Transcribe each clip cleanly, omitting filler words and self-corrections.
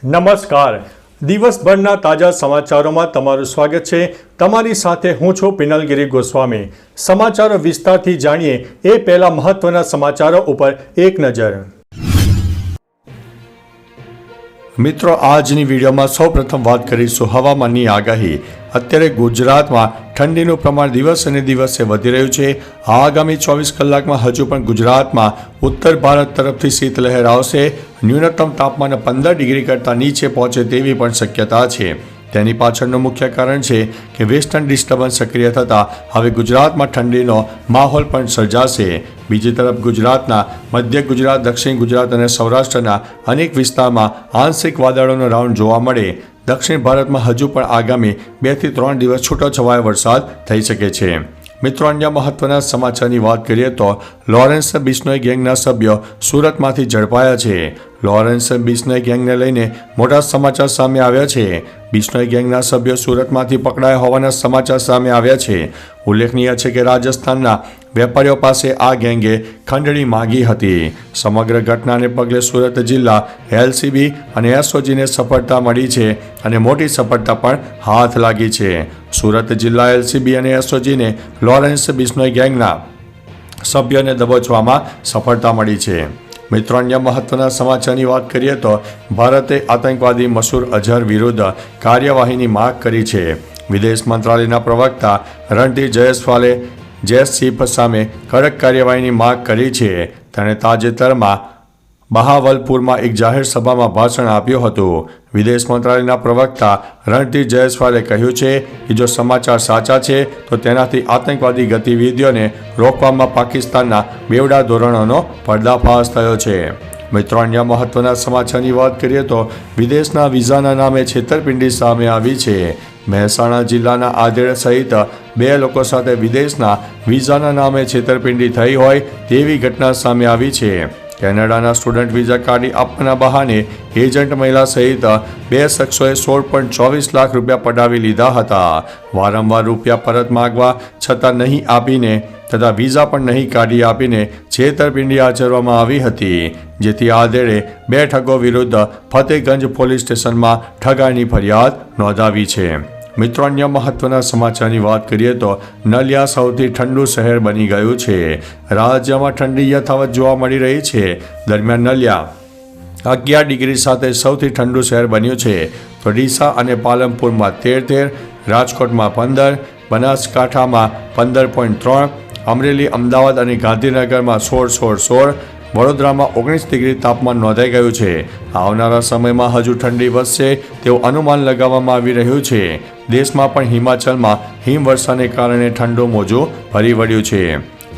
નમસ્કાર. દિવસભરના તાજા સમાચારોમાં તમારું સ્વાગત છે. તમારી સાથે હું છું પિનલગીરી ગોસ્વામી. સમાચારો વિસ્તારથી જાણીએ એ પહેલા મહત્વના સમાચારો ઉપર એક નજર. મિત્રો, આજની વિડીયોમાં સૌપ્રથમ વાત કરીશું હવામાનની આગાહી. અત્યારે ગુજરાતમાં ઠંડીનું પ્રમાણ દિવસે ને દિવસે વધી રહ્યું છે. આગામી 24 કલાકમાં હજુ પણ ગુજરાતમાં ઉત્તર ભારત તરફથી શીતલહેર આવશે. ન્યૂનતમ તાપમાન 15 ડિગ્રી કરતાં નીચે પહોંચે તેવી પણ શક્યતા છે. તેની પાછળનું મુખ્ય કારણ છે કે વેસ્ટર્ન ડિસ્ટર્બન્સ સક્રિય થતાં હવે ગુજરાતમાં ઠંડીનો માહોલ પણ સર્જાશે. બીજી તરફ ગુજરાતના મધ્ય ગુજરાત, દક્ષિણ ગુજરાત અને સૌરાષ્ટ્રના અનેક વિસ્તારમાં આંશિક વાદળોનો રાઉન્ડ જોવા મળે. દક્ષિણ ભારતમાં હજુ પણ આગામી 2 થી 3 દિવસ છૂટોછવાયો વરસાદ થઈ શકે છે. મિત્રો, અન્ય મહત્વના સમાચારની વાત કરીએ તો લોરેન્સ બિશ્નોઈ ગેંગના સભ્યો સુરતમાંથી ઝડપાયા છે. લોરેન્સ બિશ્નોઈ ગેંગને લઈને મોટા સમાચાર સામે આવ્યા છે. બિશ્નોઈ ગેંગના સભ્યો સુરતમાંથી પકડાયા હોવાના સમાચાર સામે આવ્યા છે. ઉલ્લેખનીય છે કે રાજસ્થાનના વેપારીઓ પાસે આ ગેંગે ખંડણી માંગી હતી. સમગ્ર ઘટનાને પગલે સુરત જિલ્લા એલસીબી અને એસઓજીને સફળતા મળી છે અને મોટી સફળતા પણ હાથ લાગી છે. સુરત જિલ્લા એલસીબી અને એસઓજીને લોરેન્સ બિશ્નોઈ ગેંગના સભ્યોને દબોચવામાં સફળતા મળી છે. મિત્રો, અન્ય મહત્વના સમાચારની વાત કરીએ તો ભારતે આતંકવાદી મસૂર અઝહર વિરુદ્ધ કાર્યવાહીની માંગ કરી છે. વિદેશ મંત્રાલયના પ્રવક્તા રણધીર જયસ્વાલે જૈશ સામે કડક કાર્યવાહીની માંગ કરી છે. તેણે તાજેતરમાં બહાવલપુરમાં એક જાહેર સભામાં ભાષણ આપ્યું હતું. વિદેશ મંત્રાલયના પ્રવક્તા રણધીર જયસ્વાલે કહ્યું છે કે જો સમાચાર સાચા છે તો તેનાથી આતંકવાદી ગતિવિધિઓને રોકવામાં પાકિસ્તાનના બેવડા ધોરણોનો પર્દાફાશ થયો છે. મિત્રો, અન્ય મહત્વના સમાચારની વાત કરીએ તો વિદેશના વિઝાના નામે છેતરપિંડી સામે આવી છે. મહેસાણા જિલ્લાના આધેડ સહિત 2 લોકો સાથે વિદેશના વિઝાના નામે છેતરપિંડી થઈ હોય તેવી ઘટના સામે આવી છે. કેનેડાના સ્ટુડન્ટ વિઝા કાઢી આપવાના બહાને એજન્ટ મહિલા સહિત 2 શખ્સોએ 16.24 લાખ રૂપિયા પડાવી લીધા હતા. વારંવાર રૂપિયા પરત માગવા છતાં નહીં આપીને તથા વિઝા પણ નહીં કાઢી આપીને છેતરપિંડી આચરવામાં આવી હતી. જેથી આધેડે 2 ઠગો વિરુદ્ધ ફતેગંજ પોલીસ સ્ટેશનમાં ઠગાઈની ફરિયાદ નોંધાવી છે. મિત્રો, અન્ય મહત્વના સમાચારની વાત કરીએ તો નલિયા સૌથી ઠંડુ શહેર બની ગયું છે. રાજ્યમાં ઠંડી યથાવત જોવા મળી રહી છે. દરમિયાન નલિયા 11 ડિગ્રી સાથે સૌથી ઠંડુ શહેર બન્યું છે. તો ડીસા અને પાલનપુરમાં 13, રાજકોટમાં 15, બનાસકાંઠામાં 15.3, અમરેલી, અમદાવાદ અને ગાંધીનગરમાં 16, વડોદરામાં 19 ડિગ્રી તાપમાન નોંધાઈ ગયું છે. આવનારા સમયમાં હજુ ઠંડી વધશે તેવું અનુમાન લગાવવામાં આવી રહ્યું છે. દેશમાં પણ હિમાચલમાં હિમવર્ષાને કારણે ઠંડુ મોજું ફરી વળ્યું છે.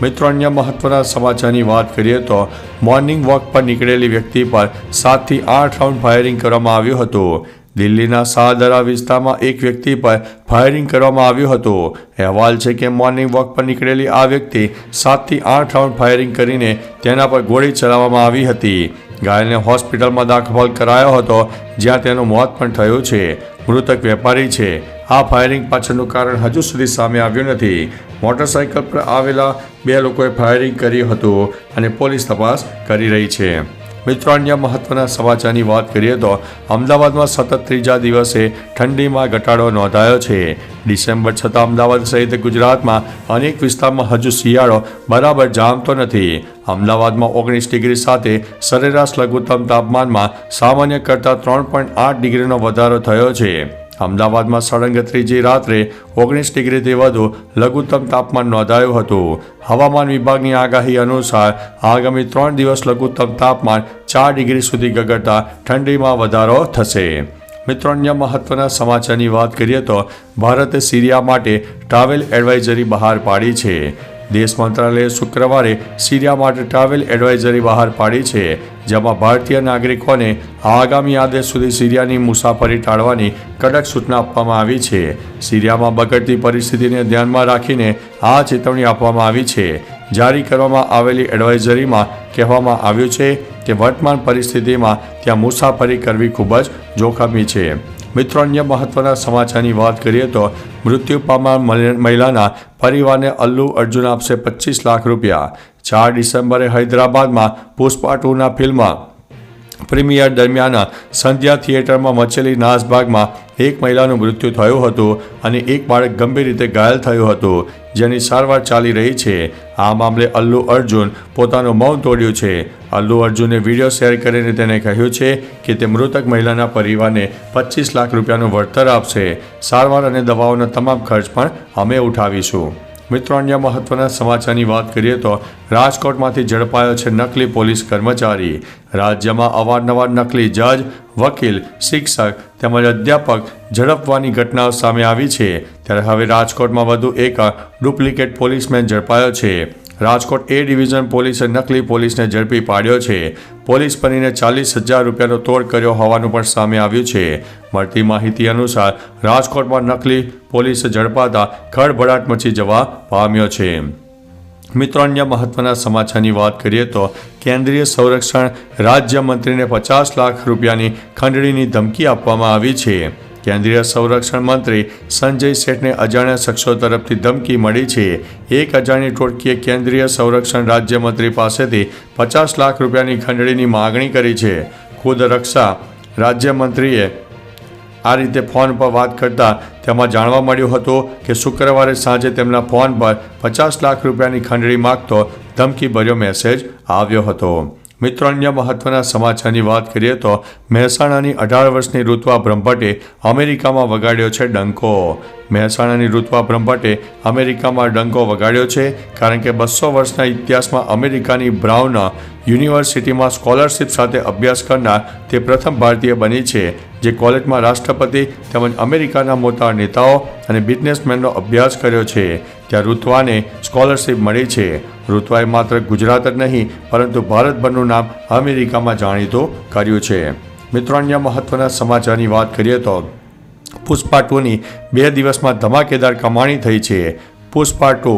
મિત્રો, અન્ય મહત્વના સમાચારની વાત કરીએ તો મોર્નિંગ વોક પર નીકળેલી વ્યક્તિ પર 7 થી 8 રાઉન્ડ ફાયરિંગ કરવામાં આવ્યું હતું. દિલ્હીના શાહદરા વિસ્તારમાં એક વ્યક્તિ પર ફાયરિંગ કરવામાં આવ્યું હતું. અહેવાલ છે કે મોર્નિંગ વોક પર નીકળેલી આ વ્યક્તિ 7 થી 8 રાઉન્ડ ફાયરિંગ કરીને તેના પર ગોળી ચલાવવામાં આવી હતી. ઘાયલને હોસ્પિટલમાં દાખલ કરાયો હતો, જ્યાં તેનું મોત પણ થયું છે. મૃતક વેપારી છે. આ ફાયરિંગ પાછળનું કારણ હજુ સુધી સામે આવ્યું નથી. મોટરસાઇકલ પર આવેલા 2 લોકોએ ફાયરિંગ કર્યું હતું અને પોલીસ તપાસ કરી રહી છે. મિત્રો, અન્ય મહત્વના સમાચારની વાત કરીએ તો અમદાવાદમાં સતત 3જા દિવસે ઠંડીમાં ઘટાડો નોંધાયો છે. ડિસેમ્બર છતાં અમદાવાદ સહિત ગુજરાતમાં અનેક વિસ્તારમાં હજુ શિયાળો બરાબર જામતો નથી. અમદાવાદમાં 19 ડિગ્રી સાથે સરેરાશ લઘુત્તમ તાપમાનમાં સામાન્ય કરતાં 3.8 ડિગ્રીનો વધારો થયો છે. અમદાવાદમાં સળંગ 3જી રાત્રે 19 ડિગ્રીથી વધુ લઘુત્તમ તાપમાન નોંધાયું હતું. હવામાન વિભાગની આગાહી અનુસાર આગામી 3 દિવસ લઘુત્તમ તાપમાન 4 ડિગ્રી સુધી ગગડતા ઠંડીમાં વધારો થશે. મિત્રો, અન્ય મહત્વના સમાચારની વાત કરીએ તો ભારતે સિરિયા માટે ટ્રાવેલ એડવાઇઝરી બહાર પાડી છે. દેશ મંત્રાલયે શુક્રવારે સિરિયા માટે ટ્રાવેલ એડવાઇઝરી બહાર પાડી છે, જેમાં ભારતીય નાગરિકોને આગામી આદેશ સુધી સિરિયાની મુસાફરી ટાળવાની કડક સૂચના આપવામાં આવી છે. સિરિયામાં બગડતી પરિસ્થિતિને ધ્યાનમાં રાખીને આ ચેતવણી આપવામાં આવી છે. જારી કરવામાં આવેલી એડવાઇઝરીમાં કહેવામાં આવ્યું છે કે વર્તમાન પરિસ્થિતિમાં ત્યાં મુસાફરી કરવી ખૂબ જ જોખમી છે. મિત્રો, અન્ય મહત્વના સમાચારની વાત કરીએ તો મૃત્યુ પામનાર મહિલાના પરિવારને અલ્લુ અર્જુન આપશે 25 લાખ રૂપિયા. 4 ડિસેમ્બરે હૈદરાબાદમાં પુષ્પા 2ના ફિલ્મ પ્રીમિયર દરમિયાન સંધ્યા થિયેટરમાં મચેલી નાસભાગમાં એક મહિલાનું મૃત્યુ થયું હતું અને એક બાળક ગંભીર રીતે ઘાયલ થયું હતું, જેની સારવાર ચાલી રહી છે. આ મામલે અલ્લુ અર્જુન પોતાનું મૌન તોડ્યું છે. અલ્લુ અર્જુને વિડીયો શેર કરીને તેને કહ્યું છે કે તે મૃતક મહિલાના પરિવારને 25 લાખ રૂપિયાનું વળતર આપશે. સારવાર અને દવાઓના તમામ ખર્ચ પણ અમે ઉઠાવીશું. મિત્રો, અન્ય મહત્વના સમાચારની વાત કરીએ તો રાજકોટમાંથી ઝડપાયો છે નકલી પોલીસ કર્મચારી. રાજ્યમાં અવારનવાર નકલી જજ, વકીલ, શિક્ષક તેમજ અધ્યાપક ઝડપવાની ઘટનાઓ સામે આવી છે. ત્યારે હવે રાજકોટમાં વધુ એક ડુપ્લિકેટ પોલીસમેન ઝડપાયો છે. રાજકોટ એ ડિવિઝન પોલીસે નકલી પોલીસને ઝડપી પાડ્યો છે. પોલીસ બનીને 40,000 રૂપિયાનો તોડ કર્યો હોવાનું પણ સામે આવ્યું છે. મળતી માહિતી અનુસાર રાજકોટમાં નકલી પોલીસ ઝડપાતા ખળભળાટ મચી જવા પામ્યો છે. મિત્રો, અન્ય મહત્વના સમાચારની વાત કરીએ તો કેન્દ્રીય સંરક્ષણ રાજ્યમંત્રીને 50 લાખ રૂપિયાની ખંડણીની ધમકી આપવામાં આવી છે. કેન્દ્રીય સંરક્ષણ મંત્રી સંજય સેઠને અજાણ્યા શખ્સો તરફથી ધમકી મળી છે. એક અજાણી ટોળકીએ કેન્દ્રીય સંરક્ષણ રાજ્યમંત્રી પાસેથી 50 લાખ રૂપિયાની ખંડણીની માગણી કરી છે. ખુદ રક્ષા રાજ્યમંત્રીએ આ રીતે ફોન પર વાત કરતા તેમાં જાણવા મળ્યું હતું કે શુક્રવારે સાંજે તેમના ફોન પર 50 લાખ રૂપિયાની ખંડણી માગતો ધમકીભર્યો મેસેજ આવ્યો હતો. મિત્રો, અન્ય મહત્વના સમાચારની વાત કરીએ તો મહેસાણાની 18 વર્ષની ઋત્વા બ્રહ્મભટ્ટે અમેરિકામાં વગાડ્યો છે ડંકો. મહેસાણાની ઋત્વા બ્રહ્મભટ્ટે અમેરિકામાં ડંકો વગાડ્યો છે કારણ કે 200 વર્ષના ઇતિહાસમાં અમેરિકાની બ્રાઉન યુનિવર્સિટીમાં સ્કોલરશિપ સાથે અભ્યાસ કરનાર તે પ્રથમ ભારતીય બની છે જે કોલેજમાં રાષ્ટ્રપતિ તેમજ અમેરિકાના મોટા નેતાઓ અને બિઝનેસમેનનો અભ્યાસ કર્યો છે. ત્યાં ઋત્વાને સ્કોલરશિપ મળી છે. ઋત્વાએ માત્ર ગુજરાત જ નહીં પરંતુ ભારતભરનું નામ અમેરિકામાં જાણીતું કર્યું છે. મિત્રો, અન્ય મહત્વના સમાચારની વાત કરીએ તો પુષ્પા 2ની 2 દિવસમાં ધમાકેદાર કમાણી થઈ છે. પુષ્પા 2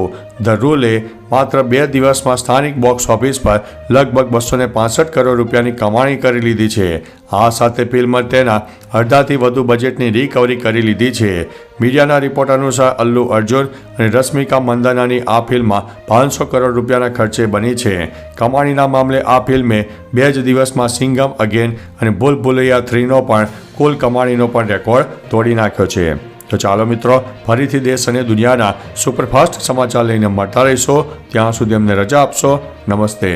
ધ રૂલે માત્ર 2 દિવસમાં સ્થાનિક બોક્સ ઓફિસ પર લગભગ 265 કરોડ રૂપિયાની કમાણી કરી લીધી છે. આ સાથે ફિલ્મ તેના અડધાથી વધુ બજેટની રિકવરી કરી લીધી છે. મીડિયાના રિપોર્ટ અનુસાર અલ્લુ અર્જુન અને રશ્મિકા મંદાનાની આ ફિલ્મમાં 500 કરોડ રૂપિયાના ખર્ચે બની છે. કમાણીના મામલે આ ફિલ્મે 2 જ દિવસમાં સિંઘમ અગેન અને ભૂલ ભુલૈયા 3નો પણ કુલ કમાણીનો પણ રેકોર્ડ તોડી નાખ્યો છે. તો ચાલો મિત્રો, ફરીથી દેશ અને દુનિયાના સુપરફાસ્ટ સમાચાર લઈને મળતા રહીશો. ત્યાં સુધી અમને રજા આપશો. નમસ્તે.